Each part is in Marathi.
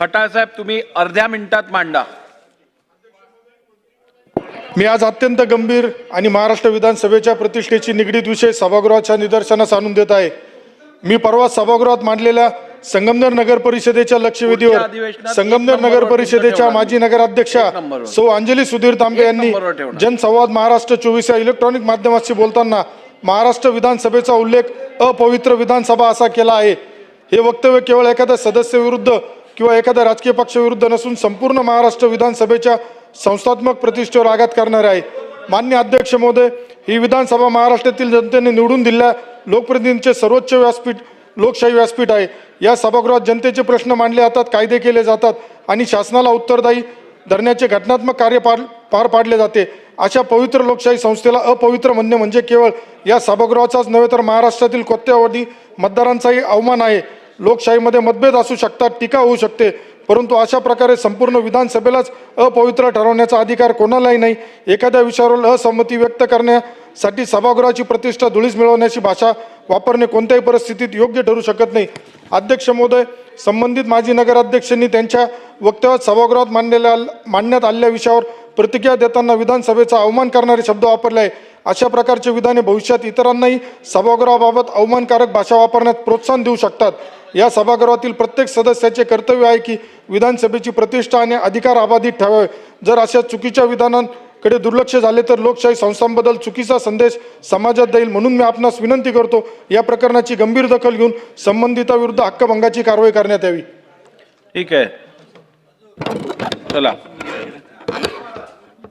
खटाळ साहेब, तुम्ही अर्ध्या मिनिटात मांडा. मी आज अत्यंत गंभीर आणि महाराष्ट्र विधानसभेच्या प्रतिष्ठेची निगडीत विषय सभागृहाच्या निदर्शनास आणून देत आहे. मी परवा सभागृहात मांडलेल्या संगमनेर नगर परिषदेच्या लक्षवेधीवर संगमनेर नगर परिषदेच्या माजी नगराध्यक्षा सौ अंजली सुधीर तांबे यांनी जनसंवाद महाराष्ट्र 24 या इलेक्ट्रॉनिक माध्यमाशी बोलताना महाराष्ट्र विधानसभेचा उल्लेख अपवित्र विधानसभा असा केला आहे. हे वक्तव्य केवळ एखाद्या सदस्याविरुद्ध किंवा एखाद्या राजकीय पक्षाविरुद्ध नसून संपूर्ण महाराष्ट्र विधानसभेच्या संस्थात्मक प्रतिष्ठेवर आघात करणारे आहे. माननीय अध्यक्ष महोदय, ही विधानसभा महाराष्ट्रातील जनतेने निवडून दिलेल्या लोकप्रतिनिधींचे सर्वोच्च व्यासपीठ, लोकशाही व्यासपीठ आहे. या सभागृहात जनतेचे प्रश्न मांडले जातात, कायदे केले जातात आणि शासनाला उत्तरदायी धरण्याचे घटनात्मक कार्य पार पाडले जाते. अशा पवित्र लोकशाही संस्थेला अपवित्र म्हणणे म्हणजे केवळ या सभागृहाचाच नव्हे तर महाराष्ट्रातील कोट्यावधी मतदारांचाही अवमान आहे. लोकशाहीमध्ये मतभेद असू शकतात, टीका होऊ शकते, परंतु अशा प्रकारे संपूर्ण विधानसभेलाच अपवित्र ठरवण्याचा अधिकार कोणालाही नाही. एखाद्या विषयावर असंमती व्यक्त करण्यासाठी सभागृहाची प्रतिष्ठा धुळीस मिळवण्याची भाषा वापरणे कोणत्याही परिस्थितीत योग्य ठरू शकत नाही. अध्यक्ष महोदय, संबंधित माजी नगराध्यक्षांनी त्यांच्या वक्तव्यात सभागृहात मांडण्यात आलेल्या विषयावर प्रतिक्रिया देताना विधानसभेचा अवमान करणारे शब्द वापरले आहे. अशा प्रकारचे विधाने भविष्यात इतरांनाही सभागृहाबाबत अवमानकारक भाषा वापरण्यास प्रोत्साहन देऊ शकतात. या सभागृहातील प्रत्येक सदस्याचे कर्तव्य आहे की विधानसभेची प्रतिष्ठा आणि अधिकार अबाधित ठेवावे. जर अशा चुकीच्या विधानांकडे दुर्लक्ष झाले तर लोकशाही संस्थांबद्दल चुकीचा संदेश समाजात जाईल. म्हणून मी आपणास विनंती करतो, या प्रकरणाची गंभीर दखल घेऊन संबंधिताविरुद्ध हक्कभंगाची कारवाई करण्यात यावी. ठीक आहे, चला.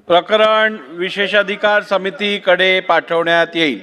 प्रकरण विशेषाधिकार समितीकडे पाठवण्यात येईल.